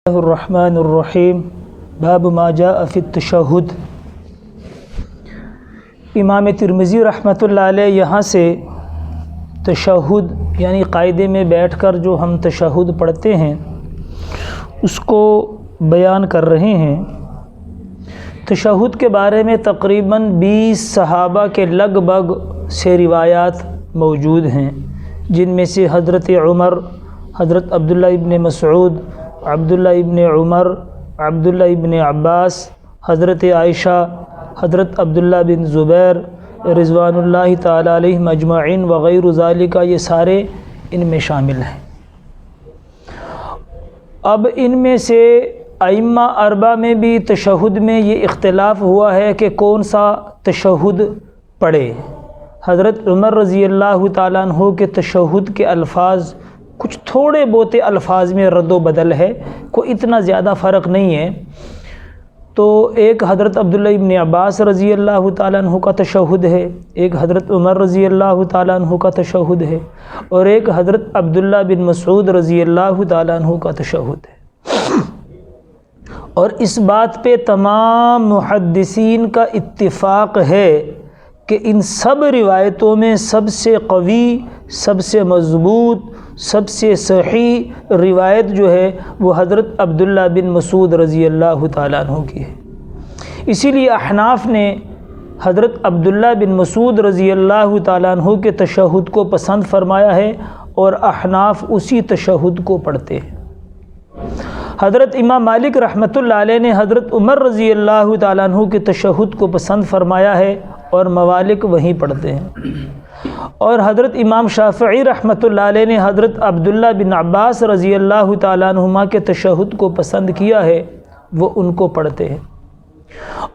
الرحمن الرحیم باب ما جاء فی التشہد۔ امام ترمذی رحمۃ اللہ علیہ یہاں سے تشہد یعنی قاعدے میں بیٹھ کر جو ہم تشہد پڑھتے ہیں اس کو بیان کر رہے ہیں۔ تشہد کے بارے میں تقریباً 20 صحابہ کے لگ بھگ سے روایات موجود ہیں، جن میں سے حضرت عمر، حضرت عبداللہ ابن مسعود، عبداللہ ابن عمر، عبداللہ ابن عباس، حضرت عائشہ، حضرت عبداللہ بن زبیر رضوان اللہ تعالی علیہم اجمعین وغیر ذالک، یہ سارے ان میں شامل ہیں۔ اب ان میں سے ائمہ اربعہ میں بھی تشہد میں یہ اختلاف ہوا ہے کہ کون سا تشہد پڑھے۔ حضرت عمر رضی اللہ تعالیٰ عنہ کے تشہد کے الفاظ کچھ تھوڑے بہت الفاظ میں رد و بدل ہے، کوئی اتنا زیادہ فرق نہیں ہے۔ تو ایک حضرت عبداللہ ابن عباس رضی اللہ تعالیٰ عنہ کا تشہد ہے، ایک حضرت عمر رضی اللہ تعالیٰ عنہ کا تشہد ہے، اور ایک حضرت عبداللہ بن مسعود رضی اللہ تعالیٰ عنہ کا تشہد ہے۔ اور اس بات پہ تمام محدثین کا اتفاق ہے کہ ان سب روایتوں میں سب سے قوی، سب سے مضبوط، سب سے صحیح روایت جو ہے وہ حضرت عبداللہ بن مسعود رضی اللہ تعالیٰ عنہ کی ہے۔ اسی لیے احناف نے حضرت عبداللہ بن مسعود رضی اللہ تعالیٰ عنہ کے تشہد کو پسند فرمایا ہے، اور احناف اسی تشہد کو پڑھتے ہیں۔ حضرت امام مالک رحمۃ اللہ علیہ نے حضرت عمر رضی اللہ تعالیٰ عنہ کے تشہد کو پسند فرمایا ہے، اور موالک وہیں پڑھتے ہیں۔ اور حضرت امام شافعی رحمۃ اللہ علیہ نے حضرت عبداللہ بن عباس رضی اللہ تعالیٰ عنہما کے تشہد کو پسند کیا ہے، وہ ان کو پڑھتے ہیں۔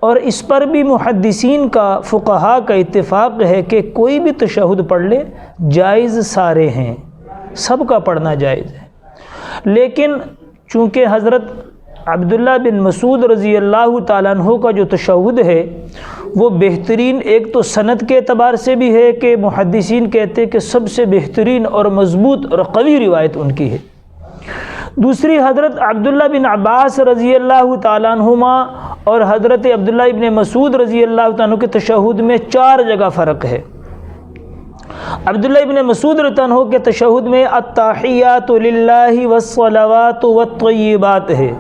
اور اس پر بھی محدثین کا، فقہاء کا اتفاق ہے کہ کوئی بھی تشہد پڑھ لے، جائز سارے ہیں، سب کا پڑھنا جائز ہے۔ لیکن چونکہ حضرت عبداللہ بن مسعود رضی اللہ تعالیٰ عنہ کا جو تشہد ہے وہ بہترین، ایک تو سند کے اعتبار سے بھی ہے کہ محدثین کہتے ہیں کہ سب سے بہترین اور مضبوط اور قوی روایت ان کی ہے۔ دوسری، حضرت عبداللہ بن عباس رضی اللہ تعالیٰ عنہما اور حضرت عبداللہ ابن مسعود رضی اللہ تعالیٰ عنہ کے تشہد میں 4 جگہ فرق ہے۔ عبداللہ ابن مسعود رضی اللہ عنہ کے تشہد میں التحیات للہ والصلوات والطیبات ہے،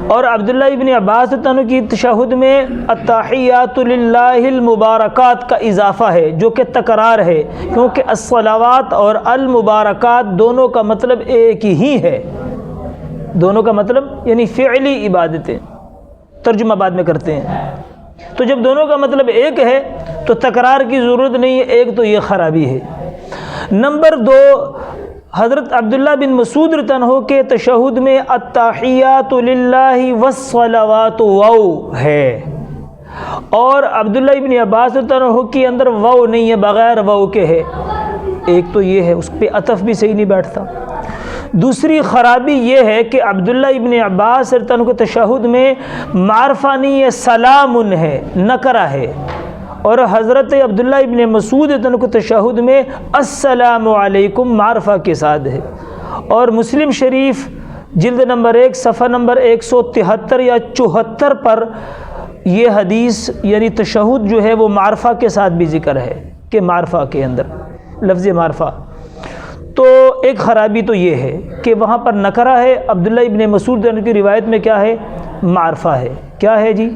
اور عبداللہ ابن عباس رضی اللہ عنہ کی تشہد میں التحیات للہ المبارکات کا اضافہ ہے، جو کہ تکرار ہے، کیونکہ الصلوات اور المبارکات دونوں کا مطلب ایک ہی ہے۔ دونوں کا مطلب یعنی فعلی عبادتیں، ترجمہ بعد میں کرتے ہیں۔ تو جب دونوں کا مطلب ایک ہے تو تکرار کی ضرورت نہیں ہے، ایک تو یہ خرابی ہے۔ نمبر 2، حضرت عبداللہ بن مسعود رضی اللہ عنہ کے تشہد میں التحیات للہ والصلوات واو ہے، اور عبداللہ ابن عباس رضی اللہ عنہ کے اندر واو نہیں ہے، بغیر واو کے ہے۔ ایک تو یہ ہے، اس پہ عطف بھی صحیح نہیں بیٹھتا۔ دوسری خرابی یہ ہے کہ عبداللہ ابن عباس رضی اللہ عنہ کے تشہد میں معرفہ نہیں ہے، سلام ہے، نکرہ ہے، اور حضرت عبداللہ ابن مسعود رضی اللہ عنہ کے تشہد میں السلام علیکم معرفہ کے ساتھ ہے۔ اور مسلم شریف جلد نمبر 1 صفحہ نمبر 173 یا 74 پر یہ حدیث یعنی تشہد جو ہے وہ معرفہ کے ساتھ بھی ذکر ہے، کہ معرفہ کے اندر لفظ معرفہ۔ تو ایک خرابی تو یہ ہے کہ وہاں پر نکرہ ہے، عبداللہ ابن مسعود رضی اللہ عنہ کی روایت میں کیا ہے؟ معرفہ ہے۔ کیا ہے جی؟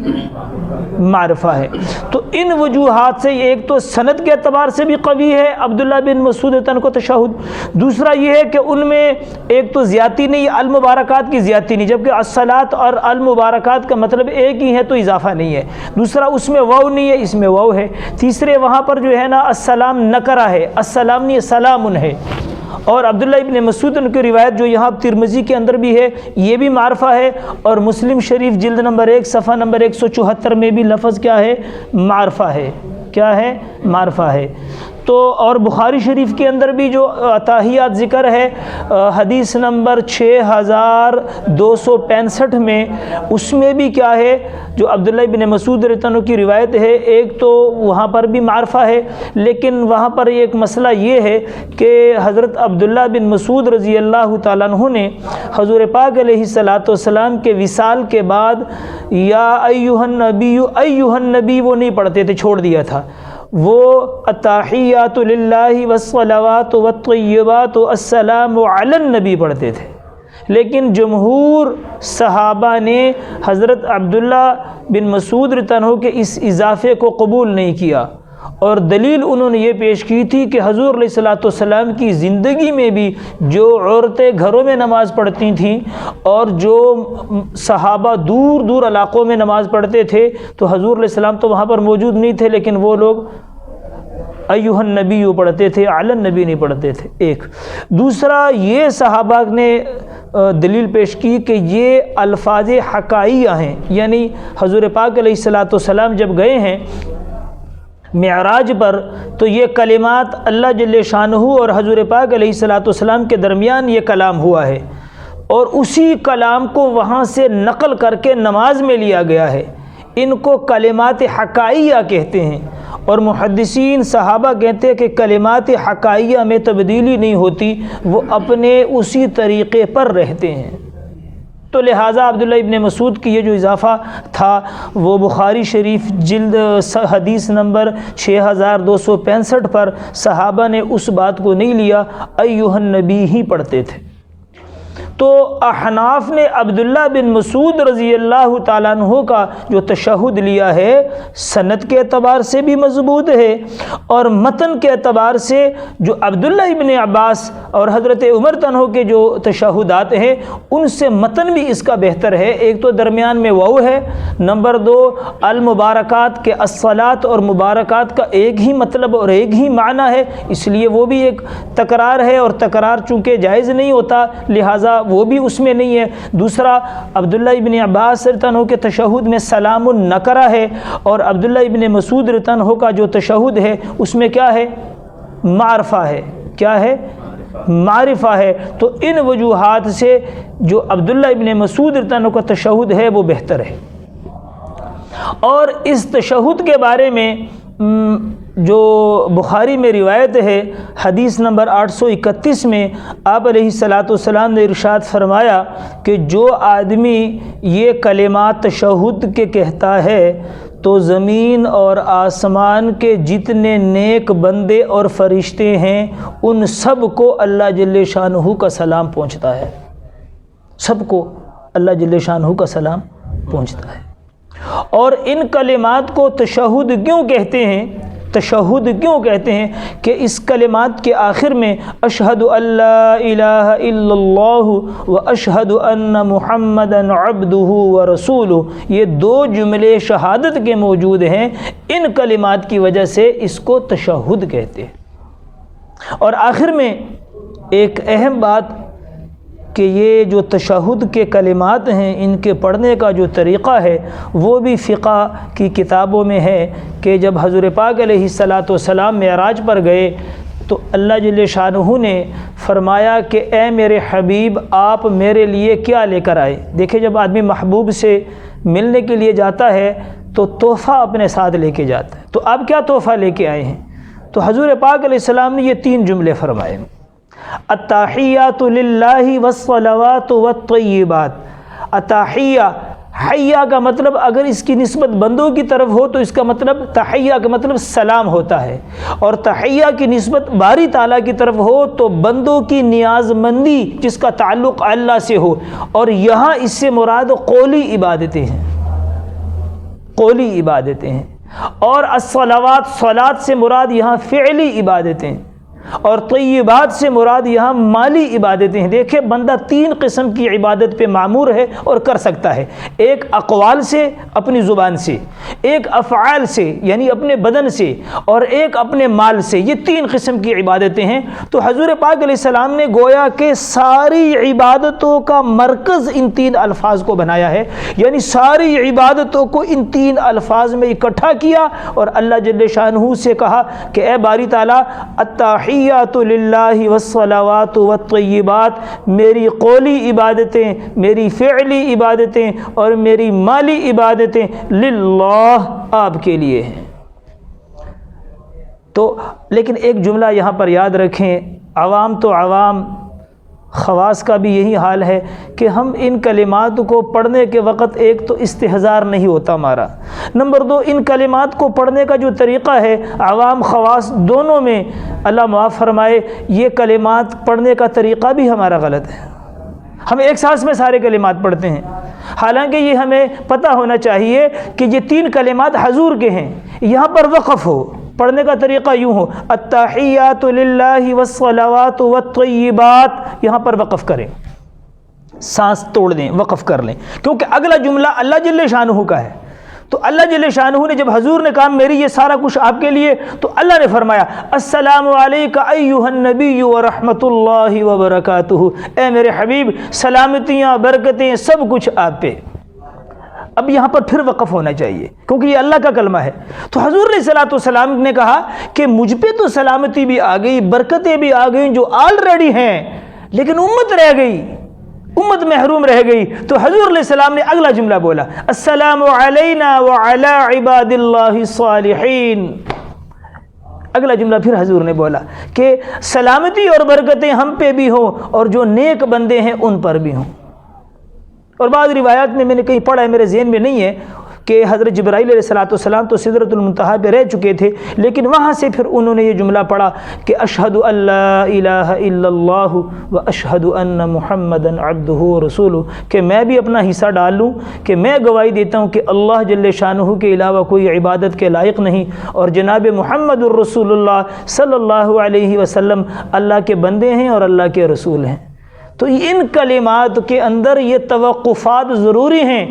معرفہ ہے۔ تو ان وجوہات سے ایک تو سند کے اعتبار سے بھی قوی ہے عبداللہ بن مسعود رضی اللہ عنہ کا تشہد، دوسرا یہ ہے کہ ان میں ایک تو زیادتی نہیں، المبارکات کی زیادتی نہیں، جبکہ الصلاۃ اور المبارکات کا مطلب ایک ہی ہے تو اضافہ نہیں ہے۔ دوسرا، اس میں واو نہیں ہے، اس میں واو ہے۔ تیسرے، وہاں پر جو ہے نا السلام نکرہ ہے، السلام نہیں، سلام ہے۔ اور عبداللہ ابن مسعود ان کی روایت جو یہاں ترمذی کے اندر بھی ہے، یہ بھی معرفہ ہے، اور مسلم شریف جلد نمبر 1 صفحہ نمبر 174 میں بھی لفظ کیا ہے؟ معرفہ ہے۔ کیا ہے؟ معرفہ ہے۔ تو اور بخاری شریف کے اندر بھی جو اتحیات ذکر ہے حدیث نمبر 6265 میں، اس میں بھی کیا ہے، جو عبداللہ بن مسعود رضی اللہ عنہ کی روایت ہے، ایک تو وہاں پر بھی معرفہ ہے، لیکن وہاں پر ایک مسئلہ یہ ہے کہ حضرت عبداللہ بن مسعود رضی اللہ تعالیٰ عنہ نے حضور پاک علیہ السلام کے وصال کے بعد یا ایھا النبی وہ نہیں پڑھتے تھے، چھوڑ دیا تھا، وہ التحیات للہ والصلوات والطیبات السلام علی النبی پڑھتے تھے۔ لیکن جمہور صحابہ نے حضرت عبداللہ بن مسعود رضی اللہ عنہ کے اس اضافے کو قبول نہیں کیا، اور دلیل انہوں نے یہ پیش کی تھی کہ حضور علیہ السلام کی زندگی میں بھی جو عورتیں گھروں میں نماز پڑھتی تھیں اور جو صحابہ دور دور علاقوں میں نماز پڑھتے تھے، تو حضور علیہ السلام تو وہاں پر موجود نہیں تھے، لیکن وہ لوگ ایھا النبی پڑھتے تھے، علی النبی نہیں پڑھتے تھے۔ ایک دوسرا یہ صحابہ نے دلیل پیش کی کہ یہ الفاظ حقائیہ ہیں، یعنی حضور پاک علیہ السلام جب گئے ہیں معراج پر تو یہ کلمات اللہ جل شانہ اور حضور پاک علیہ السلام کے درمیان یہ کلام ہوا ہے، اور اسی کلام کو وہاں سے نقل کر کے نماز میں لیا گیا ہے۔ ان کو کلمات حقائیہ کہتے ہیں، اور محدثین صحابہ کہتے ہیں کہ کلمات حقائیہ میں تبدیلی نہیں ہوتی، وہ اپنے اسی طریقے پر رہتے ہیں۔ تو لہٰذا عبداللہ ابن مسعود کی یہ جو اضافہ تھا وہ بخاری شریف جلد حدیث نمبر 6265 پر صحابہ نے اس بات کو نہیں لیا، ایھا النبی ہی پڑھتے تھے۔ تو احناف نے عبداللہ بن مسعود رضی اللہ تعالیٰ عنہ کا جو تشہد لیا ہے سند کے اعتبار سے بھی مضبوط ہے، اور متن کے اعتبار سے جو عبداللہ ابن عباس اور حضرت عمر تنہو کے جو تشہدات ہیں ان سے متن بھی اس کا بہتر ہے۔ ایک تو درمیان میں واو ہے، نمبر 2 المبارکات کے الصلاۃ اور مبارکات کا ایک ہی مطلب اور ایک ہی معنی ہے، اس لیے وہ بھی ایک تکرار ہے، اور تکرار چونکہ جائز نہیں ہوتا لہٰذا وہ بھی اس میں نہیں ہے۔ دوسرا عبداللہ ابن عباس رضی اللہ عنہ کے تشہد میں سلام النکرہ ہے، اور عبداللہ ابن مسعود رضی اللہ عنہ کا جو تشہد ہے اس میں کیا ہے، معرفہ ہے، کیا ہے، معرفہ ہے۔ تو ان وجوہات سے جو عبداللہ ابن مسعود رضی اللہ عنہ کا تشہد ہے وہ بہتر ہے۔ اور اس تشہد کے بارے میں جو بخاری میں روایت ہے حدیث نمبر 831 میں آپ علیہ السلام نے ارشاد فرمایا کہ جو آدمی یہ کلمات تشہد کے کہتا ہے تو زمین اور آسمان کے جتنے نیک بندے اور فرشتے ہیں ان سب کو اللہ جل شانہ کا سلام پہنچتا ہے، سب کو اللہ جل شانہ کا سلام پہنچتا ہے۔ اور ان کلمات کو تشہد کیوں کہتے ہیں؟ تشہد کیوں کہتے ہیں کہ اس کلمات کے آخر میں اشہد ان لا الہ الا اللہ و اشہد ان محمدا عبدہ و رسولہ، یہ دو جملے شہادت کے موجود ہیں، ان کلمات کی وجہ سے اس کو تشہد کہتے ہیں۔ اور آخر میں ایک اہم بات کہ یہ جو تشہد کے کلمات ہیں ان کے پڑھنے کا جو طریقہ ہے وہ بھی فقہ کی کتابوں میں ہے کہ جب حضور پاک علیہ السلام معراج پر گئے تو اللہ جل شانہ نے فرمایا کہ اے میرے حبیب آپ میرے لیے کیا لے کر آئے۔ دیکھیں جب آدمی محبوب سے ملنے کے لیے جاتا ہے تو تحفہ اپنے ساتھ لے کے جاتا ہے، تو آپ کیا تحفہ لے کے آئے ہیں؟ تو حضور پاک علیہ السلام نے یہ 3 جملے فرمائے، التحیات للہ والصلوات والطیبات۔ التحیہ، حیہ کا مطلب اگر اس کی نسبت بندوں کی طرف ہو تو اس کا مطلب تحیہ کا مطلب سلام ہوتا ہے، اور تحیہ کی نسبت باری تعالیٰ کی طرف ہو تو بندوں کی نیاز مندی جس کا تعلق اللہ سے ہو، اور یہاں اس سے مراد قولی عبادتیں ہیں، قولی عبادتیں ہیں۔ اور الصلوات، صلات سے مراد یہاں فعلی عبادتیں، اور طیبات سے مراد یہاں مالی عبادتیں ہیں۔ دیکھیں بندہ تین قسم کی عبادت پہ معمور ہے اور کر سکتا ہے، ایک اقوال سے اپنی زبان سے، ایک افعال سے یعنی اپنے بدن سے، اور ایک اپنے مال سے۔ یہ تین قسم کی عبادتیں ہیں۔ تو حضور پاک علیہ السلام نے گویا کہ ساری عبادتوں کا مرکز ان تین الفاظ کو بنایا ہے، یعنی ساری عبادتوں کو ان تین الفاظ میں اکٹھا کیا اور اللہ جل شانہ سے کہا کہ اے باری تعالیٰ، التحیات للہ والصلوات والطیبات، میری قولی عبادتیں، میری فعلی عبادتیں اور میری مالی عبادتیں للہ، آپ کے لیے ہیں۔ تو لیکن ایک جملہ یہاں پر یاد رکھیں، عوام تو عوام، خواص کا بھی یہی حال ہے کہ ہم ان کلمات کو پڑھنے کے وقت ایک تو استحضار نہیں ہوتا ہمارا، نمبر دو ان کلمات کو پڑھنے کا جو طریقہ ہے عوام خواص دونوں میں، اللہ معاف فرمائے، یہ کلمات پڑھنے کا طریقہ بھی ہمارا غلط ہے۔ ہم ایک سانس میں سارے کلمات پڑھتے ہیں، حالانکہ یہ ہمیں پتہ ہونا چاہیے کہ یہ تین کلمات حضور کے ہیں، یہاں پر وقف ہو، پڑھنے کا طریقہ یوں ہو، التحیات للہ والصلوات والطیبات، یہاں پر وقف کریں، سانس توڑ دیں، وقف کر لیں، کیونکہ اگلا جملہ اللہ جل شانہ کا ہے۔ تو اللہ جل شانہ نے جب حضور نے کہا میری یہ سارا کچھ آپ کے لیے، تو اللہ نے فرمایا السلام علیک ایھا النبی ورحمۃ اللہ وبرکاتہ، اے میرے حبیب سلامتیاں برکتیں سب کچھ آپ پہ۔ اب یہاں پر پھر وقف ہونا چاہیے کیونکہ یہ اللہ کا کلمہ ہے۔ تو حضور علیہ الصلوۃ والسلام نے کہا کہ مجھ پہ تو سلامتی بھی آ گئی، برکتیں بھی آ گئیں جو آلریڈی ہیں، لیکن امت رہ گئی، امت محروم رہ گئی۔ تو حضور علیہ السلام نے اگلا جملہ بولا، السلام علینا وعلی عباد اللہ الصالحین۔ اگلا جملہ پھر حضور نے بولا کہ سلامتی اور برکتیں ہم پہ بھی ہوں اور جو نیک بندے ہیں ان پر بھی ہوں۔ اور بعض روایات میں نے کہیں پڑھا ہے، میرے ذہن میں نہیں ہے، کہ حضرت جبرائیل علیہ السلام تو سدرۃ المنتہا پہ رہ چکے تھے، لیکن وہاں سے پھر انہوں نے یہ جملہ پڑھا کہ اشہد ان لا الہ الا اللہ و اشہد ان محمدًا عبدہ ورسولہ، کہ میں بھی اپنا حصہ ڈال لوں کہ میں گواہی دیتا ہوں کہ اللہ جل شانہ کے علاوہ کوئی عبادت کے لائق نہیں، اور جناب محمد الرسول اللہ صلی اللہ علیہ وسلم اللہ کے بندے ہیں اور اللہ کے رسول ہیں۔ تو ان کلمات کے اندر یہ توقفات ضروری ہیں،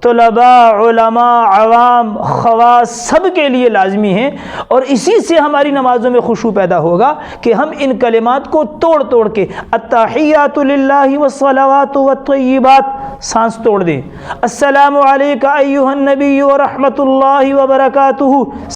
طلباء، علماء، عوام، خواص سب کے لیے لازمی ہیں، اور اسی سے ہماری نمازوں میں خشوع پیدا ہوگا کہ ہم ان کلمات کو توڑ توڑ کے التحیات للہ والصلوات والطیبات، سانس توڑ دیں، السلام علیک ایھا النبی ورحمۃ اللہ وبرکاتہ،